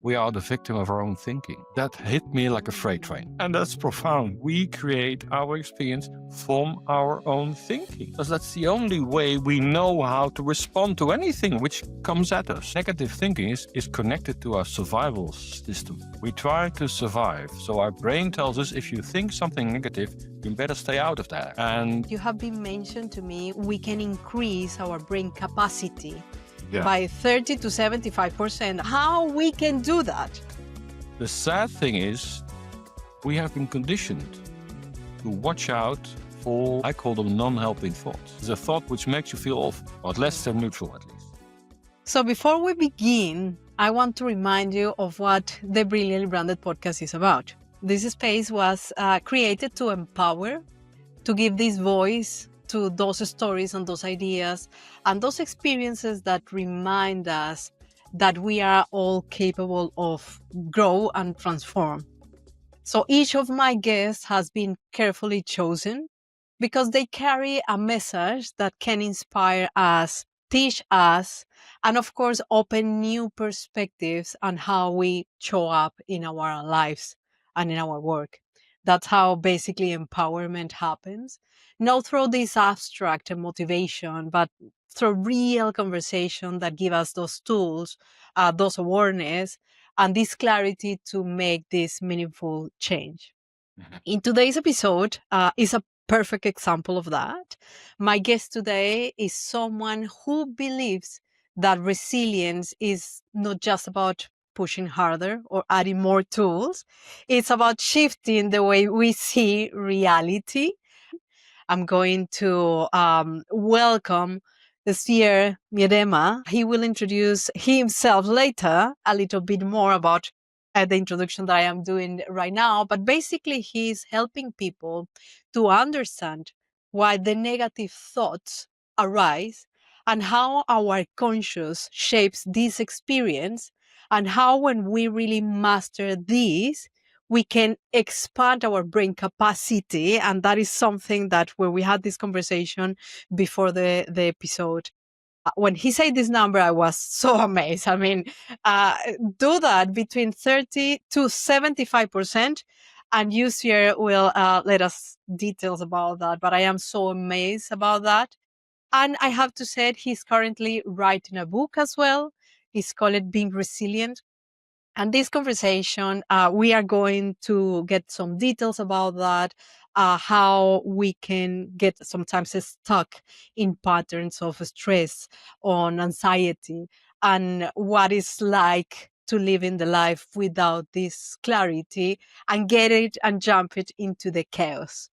We are the victim of our own thinking. That hit me like a freight train. And that's profound. We create our experience from our own thinking. Because that's the only way we know how to respond to anything which comes at us. Negative thinking is connected to our survival system. We try to survive. So our brain tells us if you think something negative, you better stay out of that. And you have been mentioned to me, we can increase our brain capacity yeah, by 30 to 75%. How we can do that? the sad thing is we have been conditioned to watch out for, I call them non-helping thoughts. It's a thought which makes you feel awful, or less than neutral at least. So before we begin, I want to remind you of what the Brilliantly Branded podcast is about. This space was created to empower, to give this voice to those stories and those ideas and those experiences that remind us that we are all capable of grow and transform. So each of my guests has been carefully chosen because they carry a message that can inspire us, teach us, and of course, open new perspectives on how we show up in our lives and in our work. That's how basically empowerment happens. Not through this abstract motivation, but through real conversation that give us those tools, those awareness, and this clarity to make this meaningful change. In today's episode is a perfect example of that. My guest today is someone who believes that resilience is not just about pushing harder or adding more tools. It's about shifting the way we see reality. I'm going to welcome the Swier Miedema. He will introduce himself later a little bit more about the introduction that I am doing right now. But basically, he's helping people to understand why the negative thoughts arise and how our conscious shapes this experience, and how when we really master this, we can expand our brain capacity. And that is something that when we had this conversation before the episode, when he said this number, I was so amazed. I mean, do that between 30 to 75%. And you, Swier, will let us details about that. But I am so amazed about that. And I have to say, he's currently writing a book as well. It's called Being Resilient. And this conversation, we are going to get some details about that, how we can get sometimes stuck in patterns of stress, on anxiety, and what it's like to live in the life without this clarity and get it and jump it into the chaos.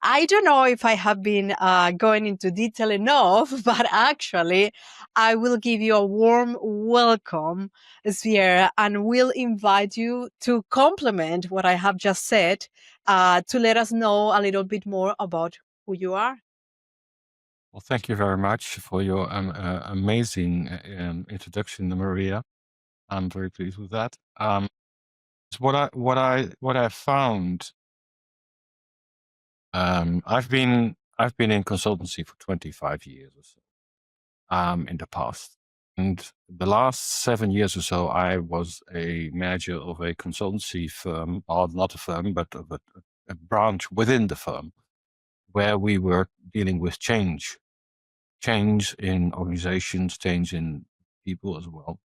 I don't know if I have been going into detail enough, but actually, I will give you a warm welcome, Swier, and will invite you to complement what I have just said, to let us know a little bit more about who you are. Well, thank you very much for your amazing introduction, Maria. I'm very pleased with that. So what I found. I've been in consultancy for 25 years or so in the past, and the last 7 years or so, I was a manager of a consultancy firm, or not a firm, but a branch within the firm, where we were dealing with change in organizations, change in people as well.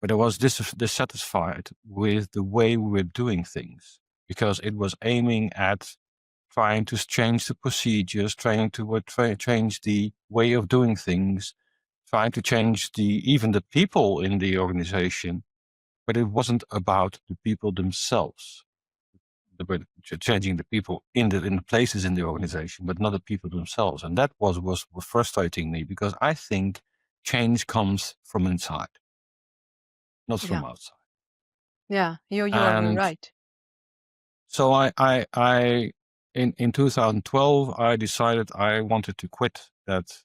But I was dissatisfied with the way we were doing things, because it was aiming at trying to change the procedures, trying to change the way of doing things, trying to change even the people in the organization. But it wasn't about the people themselves. But changing the people in the places in the organization, but not the people themselves. And that was frustrating me, because I think change comes from inside, not from outside. Yeah, you are very right. So in 2012, I decided I wanted to quit that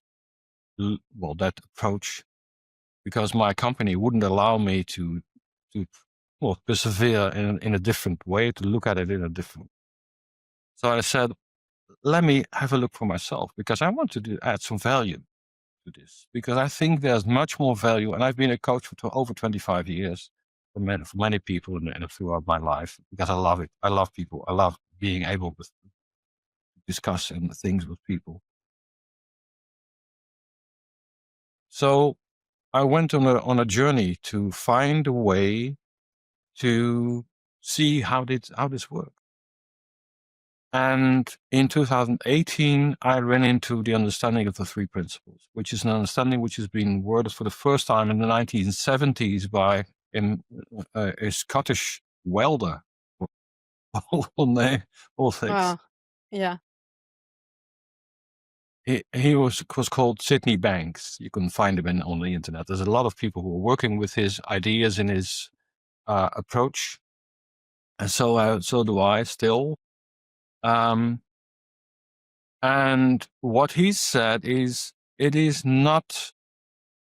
approach, because my company wouldn't allow me to persevere in a different way, to look at it in a different. So I said, let me have a look for myself, because I want to add some value to this, because I think there's much more value. And I've been a coach for over 25 years. for many people and throughout my life, because I love it. I love people. I love being able to discuss things with people. So I went on a journey to find a way to see how this worked. And in 2018, I ran into the understanding of the three principles, which is an understanding which has been worded for the first time in the 1970s by a Scottish welder. All things. Wow. Yeah. He was called Sydney Banks. You can find him on the internet. There's a lot of people who are working with his ideas and his approach, and so do I still. And what he said is, it is not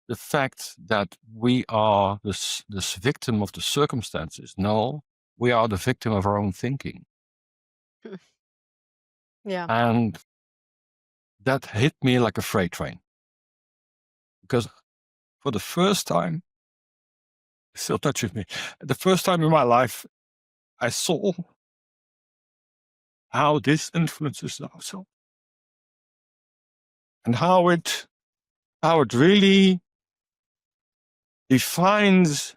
the fact that we are this victim of the circumstances. No, we are the victim of our own thinking. Yeah. And that hit me like a freight train. Because for the first time, it still touches me, the first time in my life, I saw how this influences ourselves. And how it really defines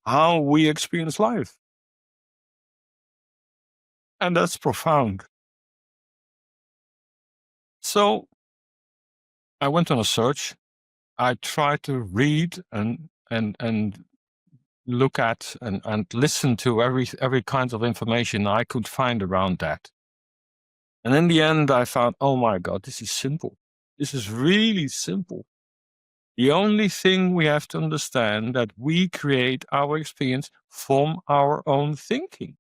how we experience life. And that's profound. So I went on a search. I tried to read and look at and listen to every kind of information I could find around that. And in the end, I found, oh my God, this is simple. This is really simple. The only thing we have to understand that we create our experience from our own thinking.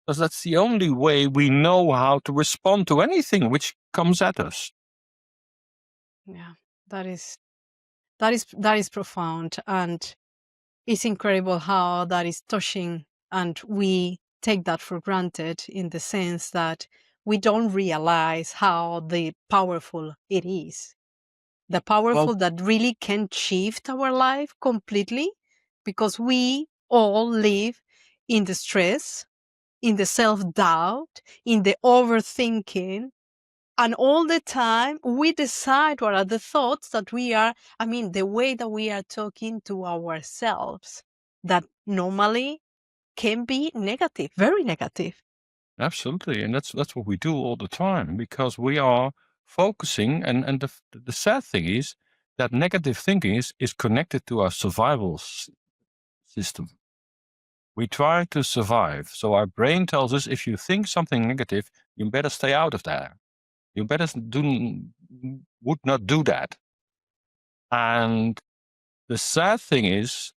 Because that's the only way we know how to respond to anything which comes at us. Yeah. That is profound, and it's incredible how that is touching, and we take that for granted in the sense that we don't realize how powerful it is. The powerful that really can shift our life completely, because we all live in the stress, in the self-doubt, in the overthinking, and all the time we decide what are the thoughts that we are, the way that we are talking to ourselves, that normally can be negative, very negative. Absolutely, and that's what we do all the time, because we are focusing, and the sad thing is that negative thinking is connected to our survival system. We try to survive, so our brain tells us, if you think something negative, you better stay out of there. You better would not do that. And the sad thing is,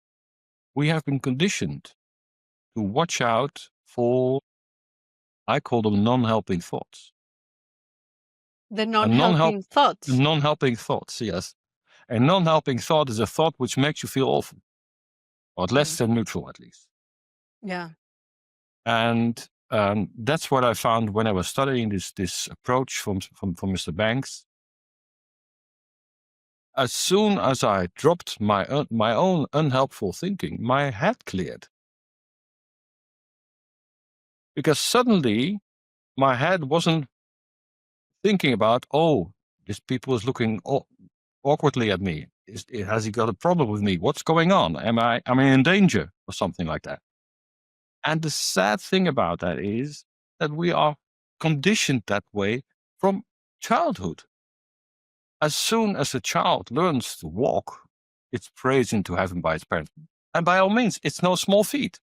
we have been conditioned to watch out for, I call them non-helping thoughts. The non-helping thoughts. Non-helping thoughts, yes. A non-helping thought is a thought which makes you feel awful, or less than neutral, at least. Yeah. And that's what I found when I was studying this approach from Mr. Banks. As soon as I dropped my own unhelpful thinking, my head cleared. Because suddenly my head wasn't thinking about, oh, this people is looking awkwardly at me. Has he got a problem with me? What's going on? Am I in danger or something like that? And the sad thing about that is that we are conditioned that way from childhood. As soon as a child learns to walk, it's praised into heaven by its parents. And by all means, it's no small feat.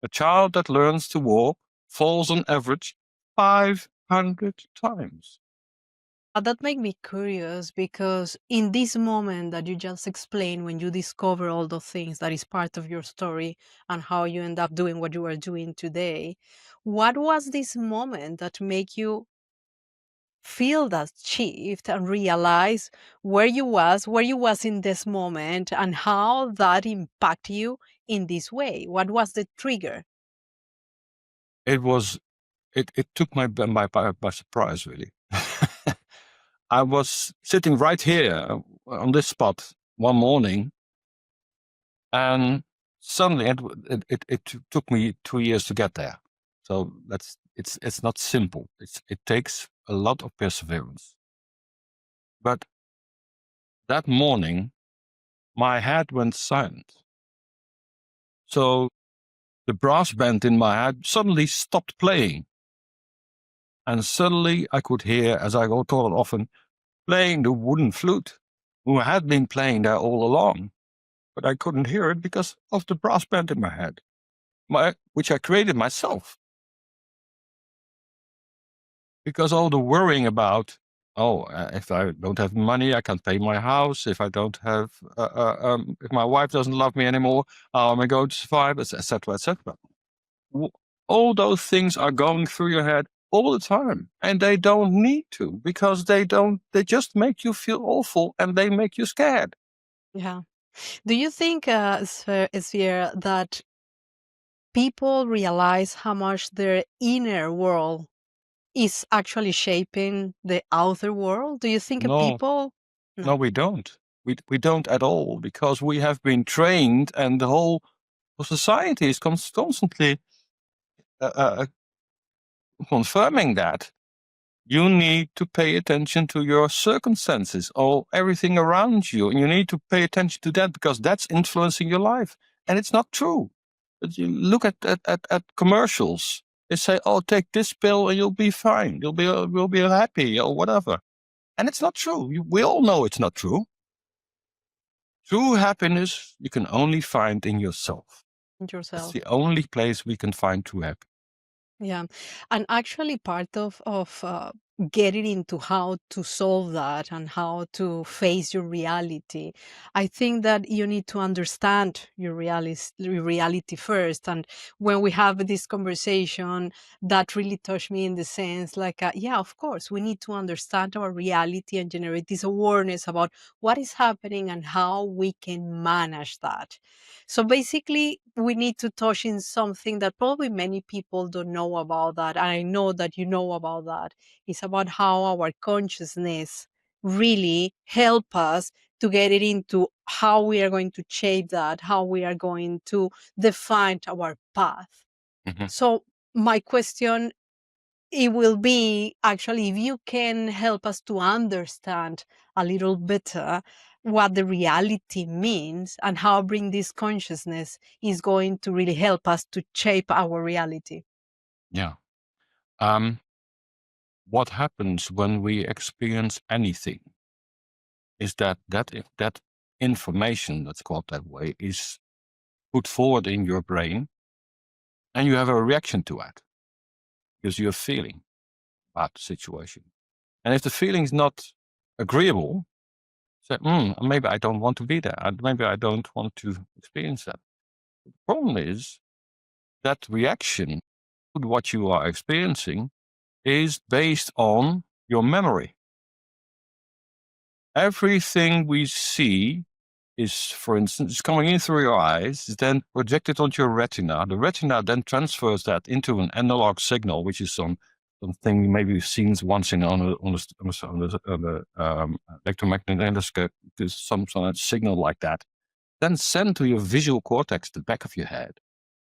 A child that learns to walk falls on average 500 times. That makes me curious, because in this moment that you just explained, when you discover all those things that is part of your story and how you end up doing what you are doing today, what was this moment that make you feel that shift and realize where you was in this moment, and how that impact you in this way? What was the trigger? It took my by surprise, really. I was sitting right here on this spot one morning, and suddenly, and it took me 2 years to get there. So it's not simple. It takes a lot of perseverance. But that morning, my head went silent. So the brass band in my head suddenly stopped playing. And suddenly I could hear, as I call it often, playing the wooden flute, who had been playing there all along. But I couldn't hear it because of the brass band in my head, which I created myself. Because all the worrying about, if I don't have money, I can't pay my house. If I don't have, if my wife doesn't love me anymore, how am I going to survive, etc., etc. All those things are going through your head all the time, and they don't need to, because they just make you feel awful and they make you scared. Yeah. Do you think, Svier, that people realize how much their inner world is actually shaping the outer world? Do you think No, people? no, No. we don't. We don't at all, because we have been trained, and the whole society is constantly confirming that you need to pay attention to your circumstances or everything around you. And you need to pay attention to that, because that's influencing your life. And it's not true. But you look at commercials. They say, "Oh, take this pill and you'll be fine. You'll be happy," or whatever. And it's not true. We all know it's not true. True happiness you can only find in yourself. That's Yourself. the only place we can find true happiness. Yeah, and actually part of getting into how to solve that and how to face your reality, I think that you need to understand your reality first. And when we have this conversation, that really touched me in the sense like, yeah, of course, we need to understand our reality and generate this awareness about what is happening and how we can manage that. So basically, we need to touch in something that probably many people don't know about that. And I know that you know about that. It's about how our consciousness really help us to get it into how we are going to shape that, how we are going to define our path. Mhm. So my question, it will be actually if you can help us to understand a little better what the reality means and how bring this consciousness is going to really help us to shape our reality. Yeah. What happens when we experience anything is that information, that's called that way, is put forward in your brain, and you have a reaction to it because you're feeling about the situation. And if the feeling is not agreeable, say, maybe I don't want to be there. Maybe I don't want to experience that. The problem is that reaction to what you are experiencing is based on your memory. Everything we see is, for instance, coming in through your eyes, is then projected onto your retina. The retina then transfers that into an analog signal, which is something maybe you've seen once on the electromagnetic endoscope, some sort of signal like that, then sent to your visual cortex, the back of your head,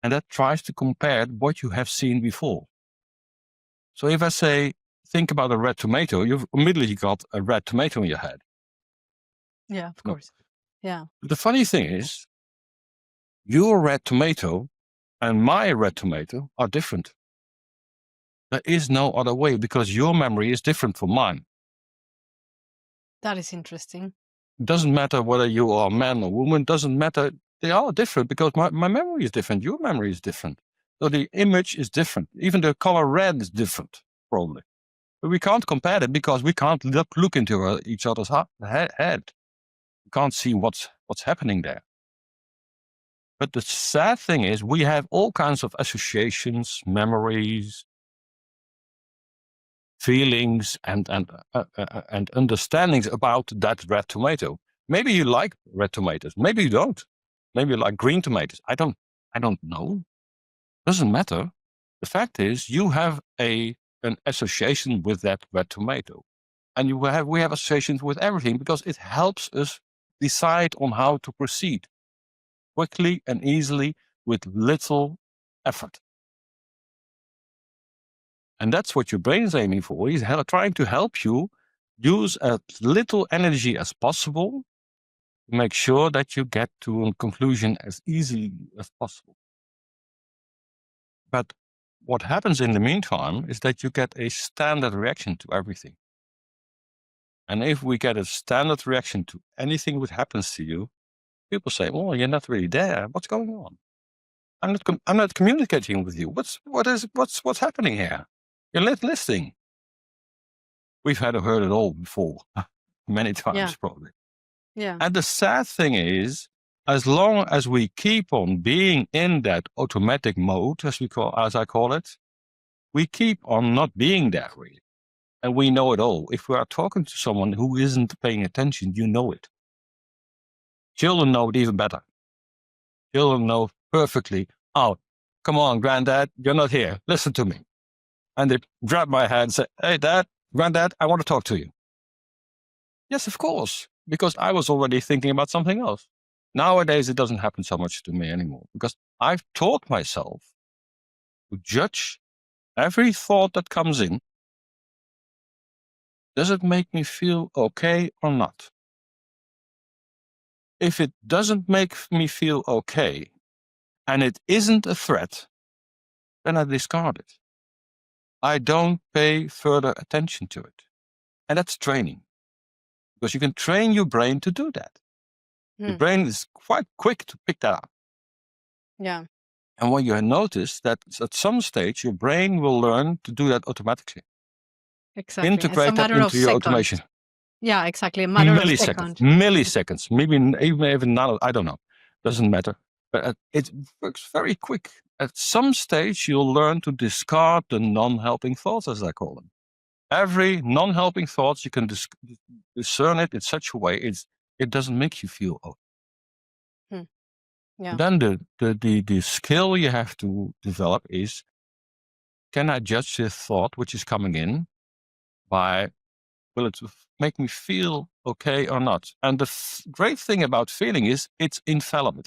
and that tries to compare what you have seen before. So if I say, think about a red tomato, you've immediately got a red tomato in your head. Yeah, of No. course. Yeah. The funny thing is, your red tomato and my red tomato are different. There is no other way, because your memory is different from mine. That is interesting. It doesn't matter whether you are a man or woman, doesn't matter. They are different because my memory is different. Your memory is different. So the image is different. Even the color red is different, probably. But we can't compare it because we can't look into each other's head. We can't see what's happening there. But the sad thing is, we have all kinds of associations, memories, feelings, and understandings about that red tomato. Maybe you like red tomatoes. Maybe you don't. Maybe you like green tomatoes. I don't know. Doesn't matter. The fact is, you have an association with that red tomato, and we have associations with everything because it helps us decide on how to proceed. quickly and easily with little effort. And that's what your brain is aiming for. He's trying to help you use as little energy as possible to make sure that you get to a conclusion as easily as possible. But what happens in the meantime is that you get a standard reaction to everything. And if we get a standard reaction to anything that happens to you, people say, "Well, you're not really there. What's going on? I'm not communicating with you. What's happening here? You're not listening." We've heard it all before, many times Yeah. probably. Yeah. And the sad thing is, as long as we keep on being in that automatic mode, as I call it, we keep on not being there really. And we know it all. If we are talking to someone who isn't paying attention, you know it. Children know it even better. Children know perfectly, "Oh, come on, Granddad, you're not here. Listen to me." And they grab my hand and say, "Hey, Dad, Granddad, I want to talk to you." Yes, of course, because I was already thinking about something else. Nowadays, it doesn't happen so much to me anymore because I've taught myself to judge every thought that comes in. Does it make me feel okay or not? If it doesn't make me feel okay and it isn't a threat, then I discard it. I don't pay further attention to it. And that's training, because you can train your brain to do that. Your brain is quite quick to pick that up. Yeah. And when you notice that at some stage, your brain will learn to do that automatically. Exactly. It's a Integrate that matter of into your seconds. automation. Yeah, exactly. A matter of seconds. Milliseconds, maybe even nano, I don't know. Doesn't matter. But it works very quick. At some stage, you'll learn to discard the non-helping thoughts, as I call them. Every non-helping thoughts, you can discern it in such a way it doesn't make you feel okay. Yeah. Then the skill you have to develop is, can I judge this thought which is coming in by, will it make me feel okay or not? And the great thing about feeling is it's infallible.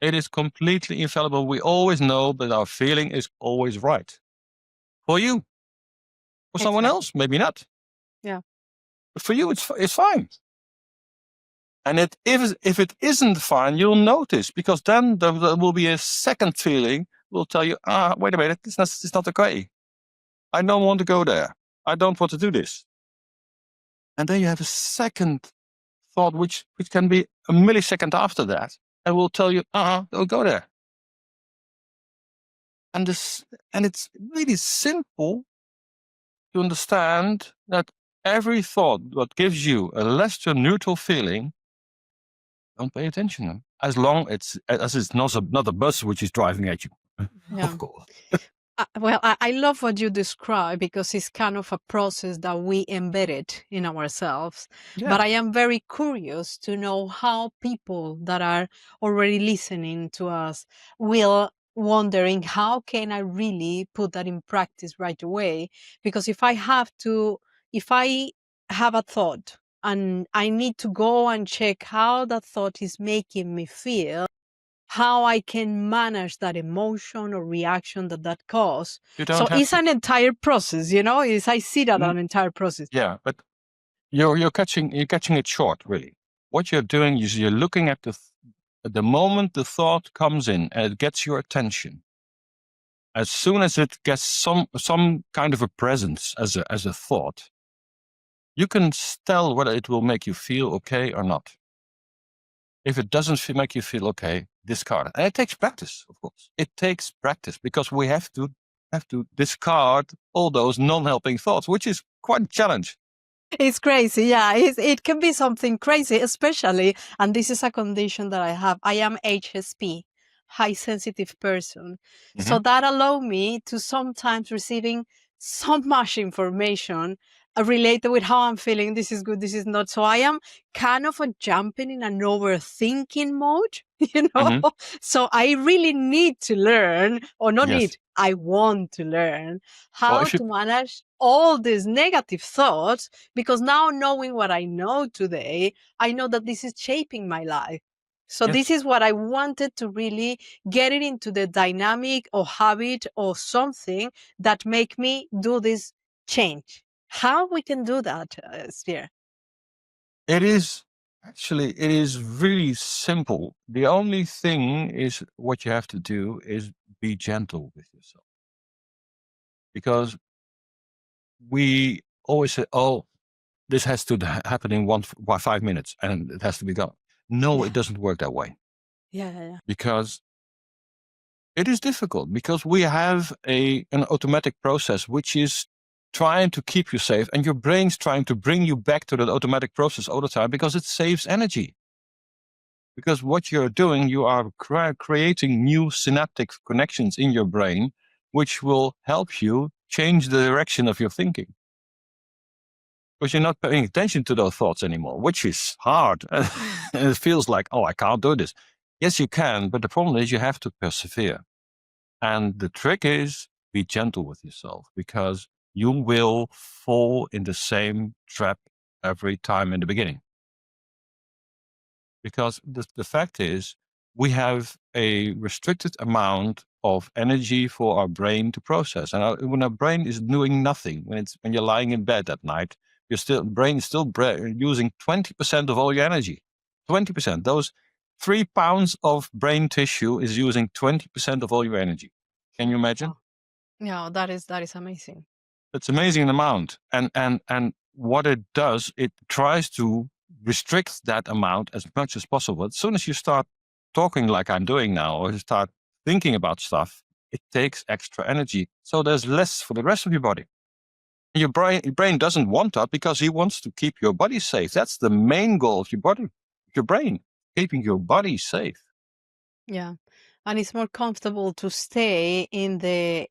It is completely infallible. We always know that our feeling is always right. For you. For someone else, maybe not. Yeah. But for you, it's fine. And if it isn't fine, you'll notice, because then there will be a second feeling will tell you, wait a minute, it's not okay. I don't want to go there. I don't want to do this. And then you have a second thought, which can be a millisecond after that, and will tell you, don't go there. And it's really simple to understand that every thought that gives you a less than neutral feeling, don't pay attention. As long as it's not a bus which is driving at you, Yeah. of course. Well, I love what you describe, because it's kind of a process that we embedded in ourselves. Yeah. But I am very curious to know how people that are already listening to us will wondering, how can I really put that in practice right away? Because if I have a thought and I need to go and check how that thought is making me feel, how I can manage that emotion or reaction that cause. So it's an entire process, I see that an entire process. Yeah, but you're catching it short, really. What you're doing is you're looking at the moment the thought comes in and it gets your attention. As soon as it gets some kind of a presence as a thought, you can tell whether it will make you feel okay or not. If it doesn't make you feel okay, discard it. And it takes practice, of course. It takes practice, because we have to discard all those non-helping thoughts, which is quite a challenge. It's crazy. Yeah, it can be something crazy, especially, and this is a condition that I have. I am HSP, high sensitive person. So that allow me to sometimes receiving so much information related with how I'm feeling. This is good, this is not. So I am kind of jumping in an overthinking mode, So I really need to learn, or not need, I want to learn how to manage all these negative thoughts, because now, knowing what I know today, I know that this is shaping my life. So this is what I wanted to really get it into the dynamic or habit or something that make me do this change. How we can do that, Swier? It is really simple. The only thing is what you have to do is be gentle with yourself. Because we always say, oh, this has to happen in 5 minutes and it has to be done. No, Yeah. it doesn't work that way. Yeah. Because it is difficult, because we have an automatic process which is trying to keep you safe, and your brain's trying to bring you back to that automatic process all the time because it saves energy. Because what you're doing, you are creating new synaptic connections in your brain, which will help you change the direction of your thinking. Because you're not paying attention to those thoughts anymore, which is hard. And it feels like, oh, I can't do this. Yes, you can, but the problem is you have to persevere. And the trick is be gentle with yourself, because you will fall in the same trap every time in the beginning. Because the fact is, we have a restricted amount of energy for our brain to process. And when our brain is doing nothing, when you're lying in bed at night, your brain is still using 20% of all your energy. 20%. Those 3 pounds of brain tissue is using 20% of all your energy. Can you imagine? Wow. Yeah, that is amazing. It's an amazing amount. And what it does, it tries to restrict that amount as much as possible. As soon as you start talking like I'm doing now, or you start thinking about stuff, it takes extra energy. So there's less for the rest of your body. Your brain doesn't want that, because he wants to keep your body safe. That's the main goal of your brain, keeping your body safe. Yeah. And it's more comfortable to stay in the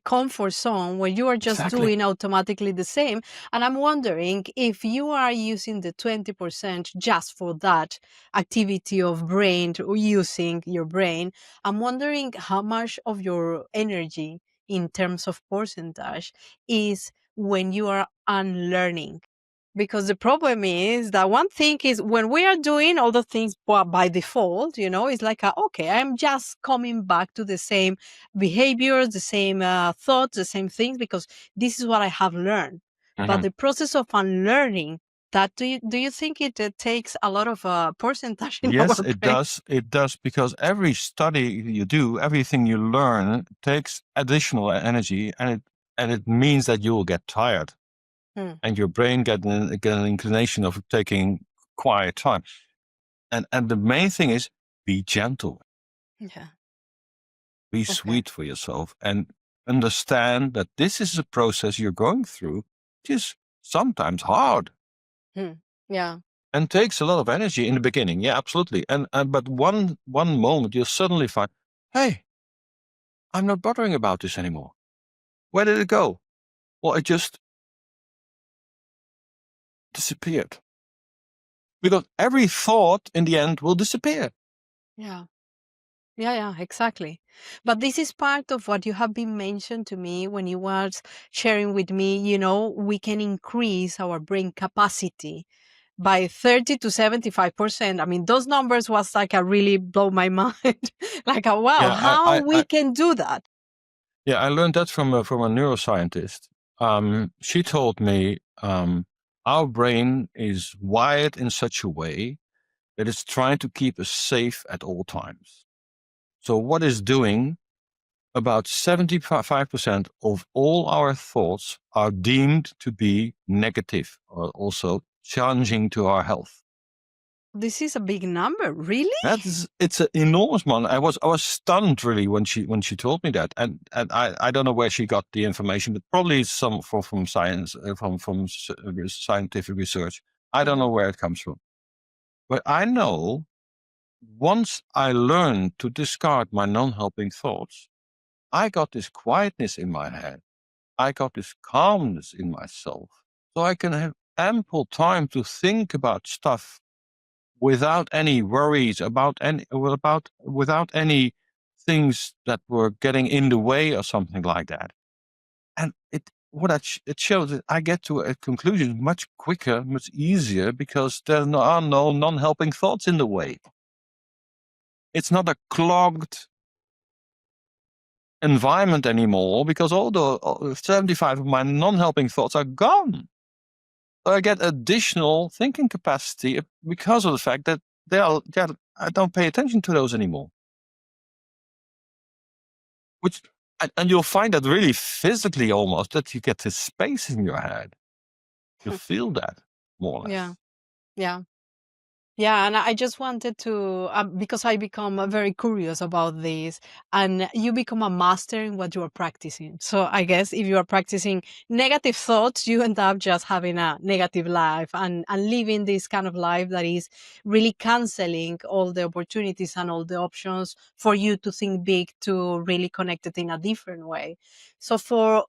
comfort zone where you are just doing automatically the same. And I'm wondering if you are using the 20% just for that activity of brain, or using your brain, I'm wondering how much of your energy in terms of percentage is when you are unlearning. Because the problem is that one thing is when we are doing all the things by default, it's like, okay, I'm just coming back to the same behaviors, the same thoughts, the same things, because this is what I have learned. But the process of unlearning, that do you think it takes a lot of percentage in Yes, our it brain? does. It does, because every study you do, everything you learn takes additional energy, and it means that you will get tired, and your brain get an inclination of taking quiet time. And the main thing is, be gentle, Yeah. be sweet for yourself, and understand that this is a process you're going through, which is sometimes hard. Yeah. And takes a lot of energy in the beginning. Yeah, absolutely. And but one moment you'll suddenly find, hey, I'm not bothering about this anymore. Where did it go? Well, it just disappeared. Because every thought in the end will disappear. Yeah. Yeah, exactly. But this is part of what you have been mentioned to me when you was sharing with me, we can increase our brain capacity by 30 to 75%. I mean, those numbers was like a really blow my mind. Like, wow, Yeah, how we can do that? I learned that from a neuroscientist. She told me our brain is wired in such a way that it's trying to keep us safe at all times. So what it's doing, about 75% of all our thoughts are deemed to be negative, or also challenging to our health. This is a big number, really? It's an enormous one. I was stunned really when she told me that, and I don't know where she got the information, but probably some from science, from scientific research. I don't know where it comes from, but I know once I learned to discard my non-helping thoughts, I got this quietness in my head. I got this calmness in myself, so I can have ample time to think about stuff without any worries without any things that were getting in the way or something like that. And it shows that I get to a conclusion much quicker, much easier, because there are no non-helping thoughts in the way. It's not a clogged environment anymore because all the 75 of my non-helping thoughts are gone. So I get additional thinking capacity because of the fact that I don't pay attention to those anymore. And you'll find that really physically almost, that you get this space in your head. You feel that more or less. Yeah. Yeah. Yeah, and I just wanted to, because I become very curious about this, and you become a master in what you are practicing. So I guess if you are practicing negative thoughts, you end up just having a negative life and living this kind of life that is really canceling all the opportunities and all the options for you to think big, to really connect it in a different way. So for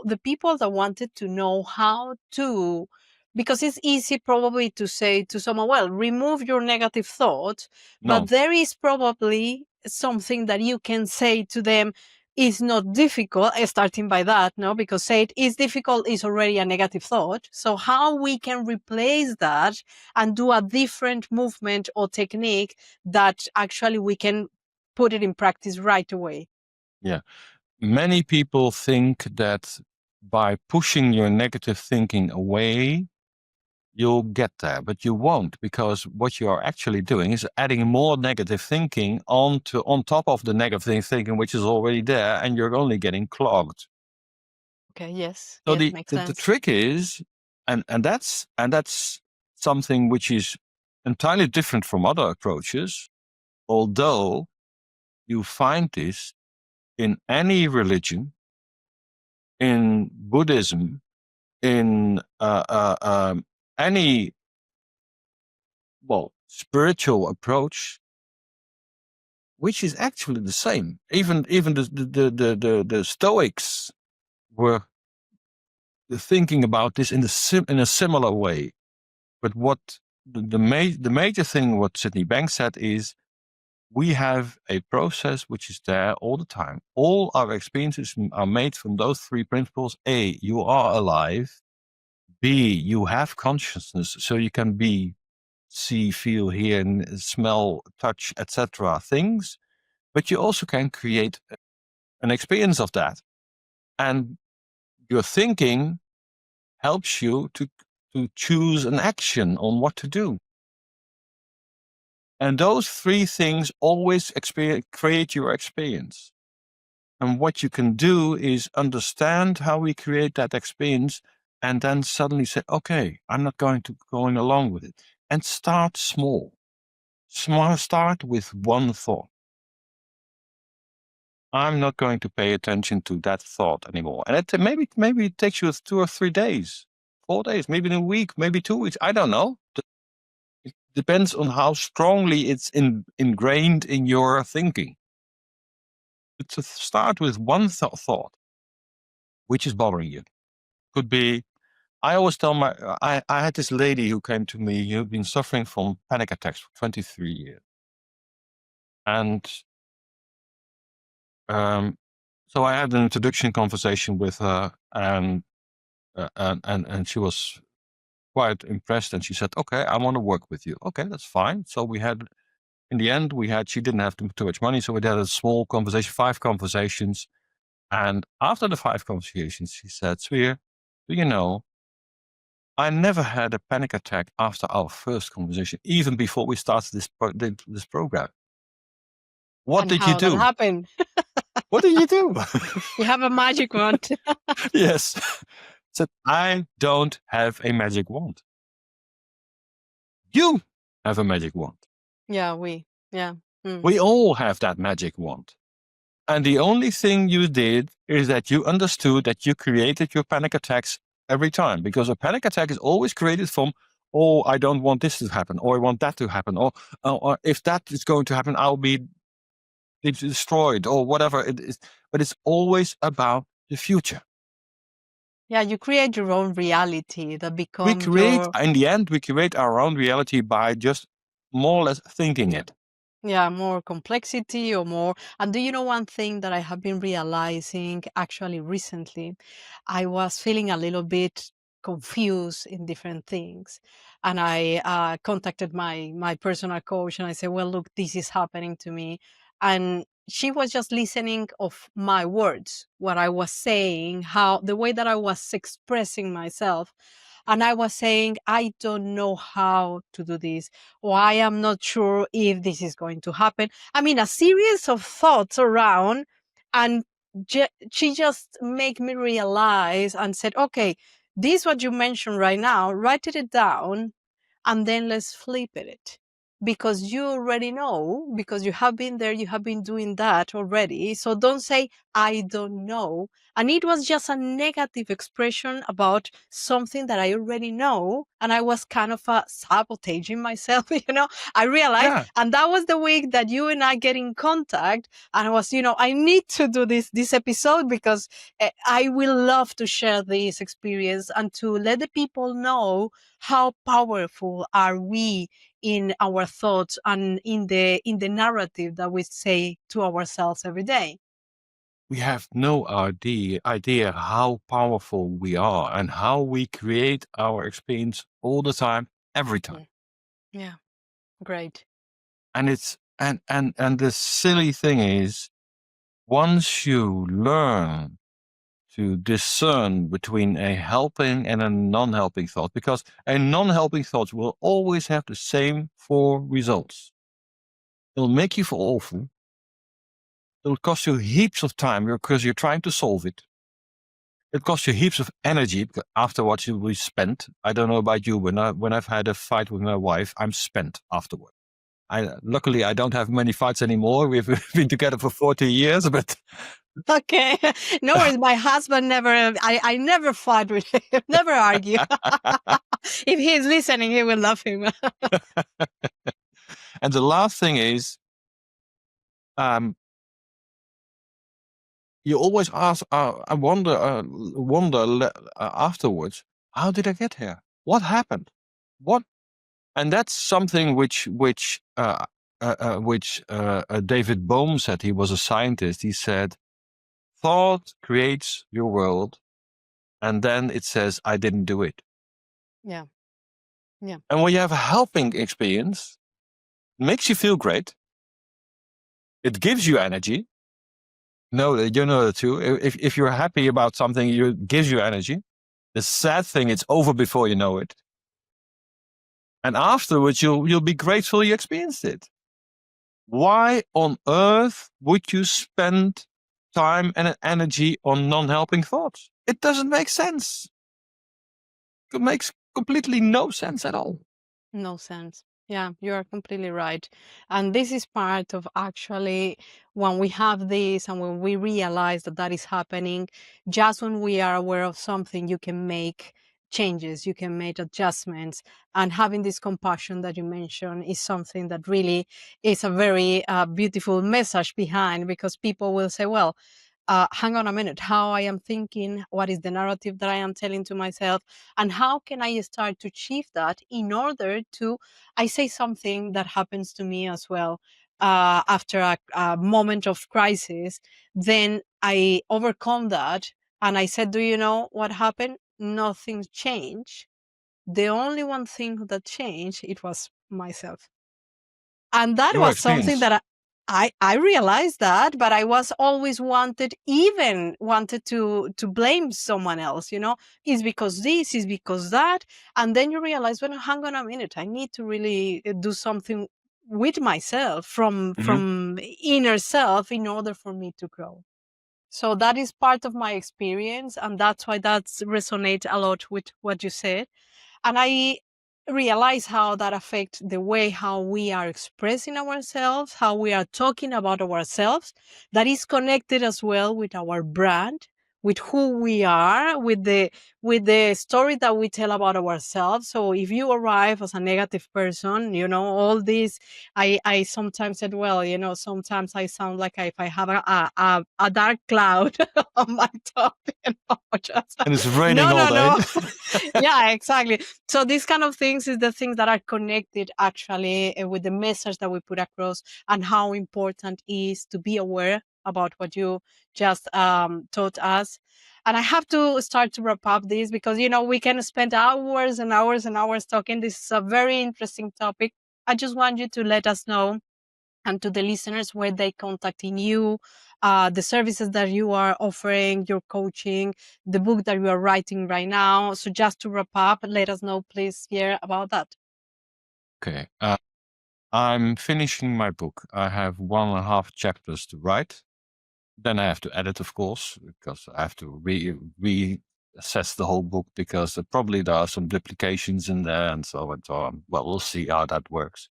the people that wanted to know how to, because it's easy probably to say to someone, well, remove your negative thoughts, but No. there is probably something that you can say to them is not difficult, starting by that, no? Because say it is difficult is already a negative thought. So how we can replace that and do a different movement or technique that actually we can put it in practice right away. Yeah. Many people think that by pushing your negative thinking away, you'll get there, but you won't, because what you are actually doing is adding more negative thinking on top of the negative thinking which is already there, and you're only getting clogged. Okay, yes, So yes, makes the sense. trick is, and that's something which is entirely different from other approaches, although you find this in any religion, in Buddhism, in any spiritual approach, which is actually the same. Even the Stoics were thinking about this in a similar way. But what the major thing what Sydney Banks said is, we have a process which is there all the time. All our experiences are made from those three principles. A, you are alive. B, you have consciousness, so you can be, see, feel, hear, and smell, touch, etc. things, but you also can create an experience of that. And your thinking helps you to choose an action on what to do. And those three things always create your experience. And what you can do is understand how we create that experience, and then suddenly say, okay, I'm not going along with it. And start small. Start with one thought. I'm not going to pay attention to that thought anymore. And maybe it takes you 2 or 3 days, 4 days, maybe in a week, maybe 2 weeks. I don't know. It depends on how strongly it's ingrained in your thinking. But to start with one thought, which is bothering you. Could be, I always tell I had this lady who came to me who'd been suffering from panic attacks for 23 years. And so I had an introduction conversation with her, and she was quite impressed, and she said, okay, I want to work with you. Okay, that's fine. So in the end, she didn't have too much money, so we had a small conversation, 5 conversations. And after the 5 conversations, she said, Swier, do you know, I never had a panic attack after our first conversation, even before we started this program. What And did you how that do? happened? What did you do? You have a magic wand. Yes. Said, I don't have a magic wand. You have a magic wand. Yeah. We all have that magic wand. And the only thing you did is that you understood that you created your panic attacks every time, because a panic attack is always created from, oh, I don't want this to happen, or I want that to happen, or if that is going to happen, I'll be destroyed, or whatever it is. But it's always about the future. Yeah, you create your own reality that becomes your... In the end, we create our own reality by just more or less thinking it. Yeah, more complexity or more. And do you know one thing that I have been realizing actually recently? I was feeling a little bit confused in different things. And I contacted my personal coach, and I said, well, look, this is happening to me. And she was just listening of my words, what I was saying, how the way that I was expressing myself. And I was saying, I don't know how to do this, or I am not sure if this is going to happen. I mean, a series of thoughts around, and she just made me realize and said, okay, this what you mentioned right now, write it down, and then let's flip it, because you already know, because you have been there, you have been doing that already. So don't say I don't know. And it was just a negative expression about something that I already know, and I was kind of sabotaging myself. I realized. Yeah. And that was the week that you and I get in contact, and I was, I need to do this episode, because I will love to share this experience and to let the people know how powerful are we in our thoughts and in the narrative that we say to ourselves every day. We have no idea how powerful we are and how we create our experience all the time, every time. Yeah, great. And it's and the silly thing is, once you learn to discern between a helping and a non-helping thought, because a non-helping thought will always have the same 4 results. It'll make you feel awful. It'll cost you heaps of time because you're trying to solve it. It costs you heaps of energy because afterwards you will be spent. I don't know about you, when I've had a fight with my wife, I'm spent afterward. Luckily I don't have many fights anymore. We've been together for 40 years, but Okay. No worries. My husband I never fight with him, never argue. If he's listening, he will love him. and the last thing is, you always ask, I wonder afterwards, how did I get here? What happened? What? And that's something which David Bohm said. He was a scientist. He said, thought creates your world, and then it says, I didn't do it. Yeah. Yeah. And when you have a helping experience, it makes you feel great. It gives you energy. No, you know that too. If you're happy about something, it gives you energy. The sad thing, it's over before you know it. And afterwards, you'll be grateful you experienced it. Why on earth would you spend time and energy on non-helping thoughts? It doesn't make sense. It makes completely no sense at all. No sense. Yeah, you are completely right. And this is part of actually when we have this and when we realize that that is happening, just when we are aware of something, you can make changes, you can make adjustments. And having this compassion that you mentioned is something that really is a very beautiful message behind, because people will say, well, hang on a minute, how I am thinking, what is the narrative that I am telling to myself, and how can I start to achieve that in order to, I say something that happens to me as well. After a moment of crisis, then I overcome that. And I said, do you know what happened? Nothing changed. The only one thing that changed, it was myself. And that Your was something experience. that I realized that, but I was always wanted to blame someone else, is because this, is because that. And then you realize, well, hang on a minute, I need to really do something with myself from inner self in order for me to grow. So that is part of my experience, and that's why that's resonate a lot with what you said. And I realize how that affects the way how we are expressing ourselves, how we are talking about ourselves. That is connected as well with our brand, with who we are, with the story that we tell about ourselves. So if you arrive as a negative person, all this, I sometimes said, well, sometimes I sound like if I have a dark cloud on my top, just, And it's raining no, all no, day. no. Yeah, exactly. So these kind of things is the things that are connected actually with the message that we put across, and how important is to be aware about what you just taught us. And I have to start to wrap up this because, we can spend hours and hours and hours talking. This is a very interesting topic. I just want you to let us know, and to the listeners, where they contacting you, the services that you are offering, your coaching, the book that you are writing right now. So just to wrap up, let us know, please, here about that. Okay. I'm finishing my book. I have 1.5 chapters to write. Then I have to edit, of course, because I have to reassess the whole book, because probably there are some duplications in there and so on. Well, we'll see how that works.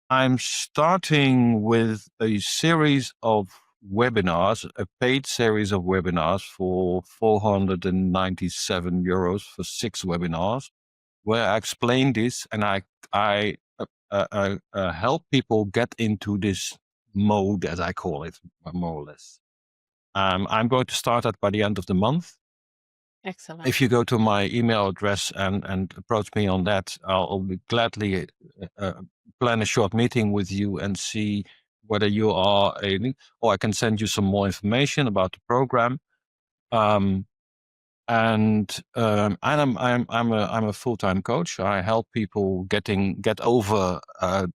I'm starting with a series of webinars, a paid series of webinars for 497 euros for 6 webinars, where I explain this, and I help people get into this mode, as I call it, more or less. I'm going to start that by the end of the month. Excellent. If you go to my email address and approach me on that, I'll be gladly plan a short meeting with you and see whether you are or I can send you some more information about the program. I'm a full-time coach. I help people get over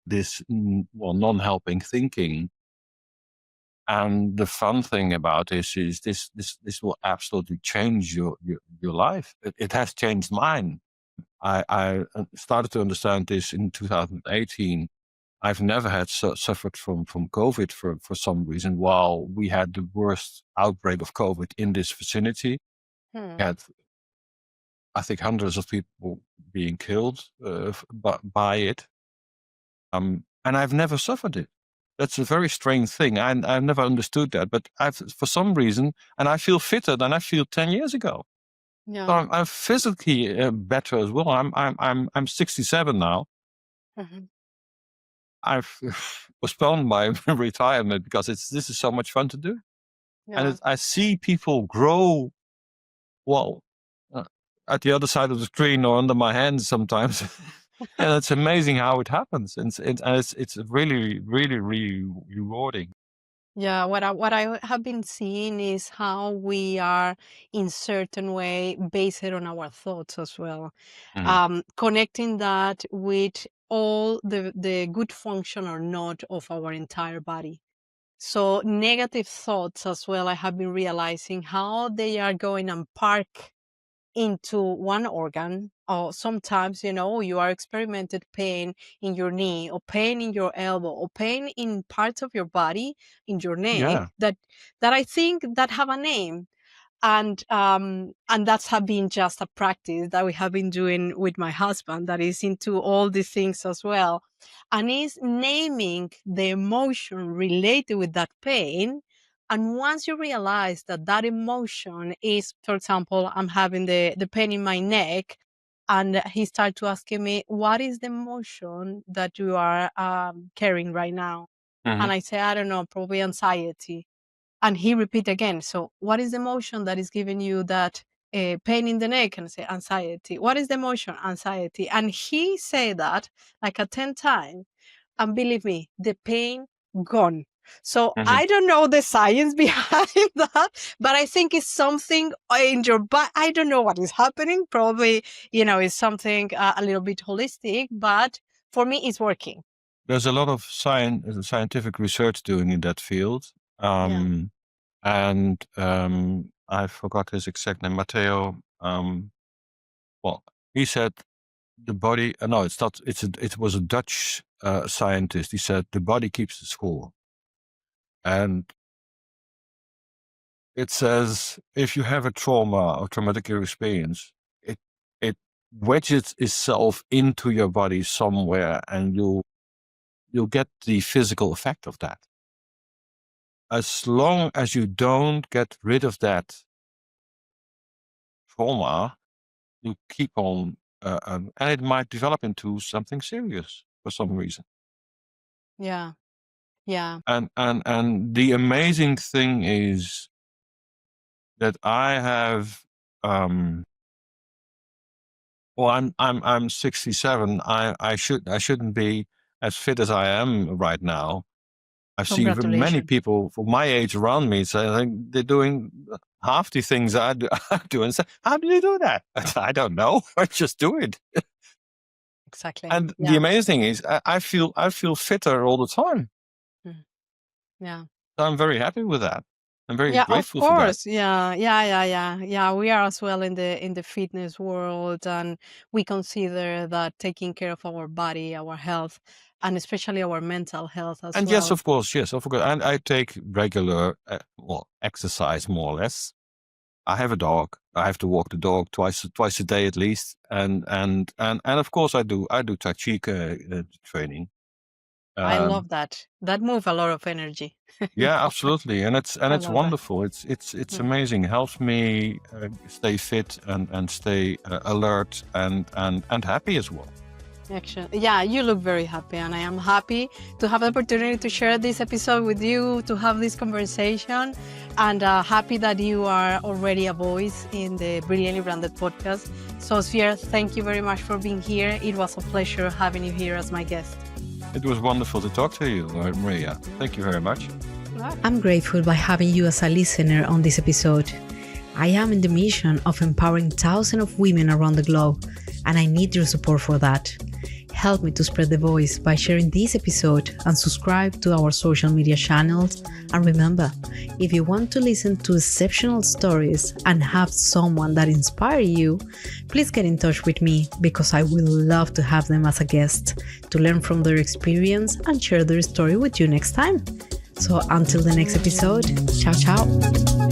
this non-helping thinking. And the fun thing about this is this will absolutely change your life. It has changed mine. I started to understand this in 2018. I've never had suffered from COVID for some reason, while we had the worst outbreak of COVID in this vicinity. We had, I think, hundreds of people being killed by it. And I've never suffered it. That's a very strange thing. I've never understood that, but for some reason, and I feel fitter than I feel 10 years ago. Yeah. So I'm physically better as well. I'm 67 now. Mhm. I've postponed my retirement because this is so much fun to do, Yeah. and I see people grow. Well, at the other side of the screen or under my hands sometimes. And it's amazing how it happens. And it's really, really, really rewarding. Yeah, what I have been seeing is how we are in certain way based on our thoughts as well. Connecting that with all the good function or not of our entire body. So negative thoughts as well, I have been realizing how they are going and park into one organ, or sometimes, you are experimented pain in your knee, or pain in your elbow, or pain in parts of your body, in your neck, Yeah. that I think that have a name. And that's have been just a practice that we have been doing with my husband, that is into all these things as well, and is naming the emotion related with that pain. And once you realize that that emotion is, for example, I'm having the pain in my neck, and he started to asking me, what is the emotion that you are carrying right now? And Mhm. I say, I don't know, probably anxiety. And he repeat again, so what is the emotion that is giving you that pain in the neck? And I say, anxiety. What is the emotion? Anxiety. And he say that like a 10 times. And believe me, the pain gone. So Mhm. I don't know the science behind that, but I think it's something in your body. I don't know what is happening. Probably, it's something a little bit holistic, but for me, it's working. There's a lot of scientific research doing in that field. Yeah. And I forgot his exact name, Matteo. Well, he said the body, no, it's not, it was a Dutch scientist. He said the body keeps the score. And it says if you have a trauma or traumatic experience, it wedges itself into your body somewhere, and you'll get the physical effect of that. As long as you don't get rid of that trauma, you keep on, and it might develop into something serious for some reason. Yeah. Yeah. And the amazing thing is that I have, well, I'm 67. I shouldn't be as fit as I am right now, I've seen many Congratulations. people for my age around me saying they're doing half the things I do, and say, "How do you do that?" I don't know. I just do it. Exactly. And the Yeah. amazing thing is, I feel fitter all the time. Yeah. So I'm very happy with that. I'm very Yeah, of grateful for that. course. Yeah. We are as well in the fitness world, and we consider that taking care of our body, our health, and especially our mental health as And yes, well. of course, yes, I forgot. And I take regular, exercise more or less. I have a dog. I have to walk the dog twice a day at least. And of course I do Tai Chi training. I love that. That move a lot of energy. Yeah, absolutely. And it's I love that. wonderful. It's Mm. amazing. It helps me stay fit and stay alert and happy as well. Actually, yeah, you look very happy, and I am happy to have the opportunity to share this episode with you, to have this conversation, and happy that you are already a voice in the Brilliantly Branded podcast. So, Swier, thank you very much for being here. It was a pleasure having you here as my guest. It was wonderful to talk to you, Maria. Thank you very much. I'm grateful by having you as a listener on this episode. I am in the mission of empowering thousands of women around the globe, and I need your support for that. Help me to spread the voice by sharing this episode and subscribe to our social media channels. And remember, if you want to listen to exceptional stories and have someone that inspires you, please get in touch with me, because I would love to have them as a guest to learn from their experience and share their story with you next time. So until the next episode, ciao ciao.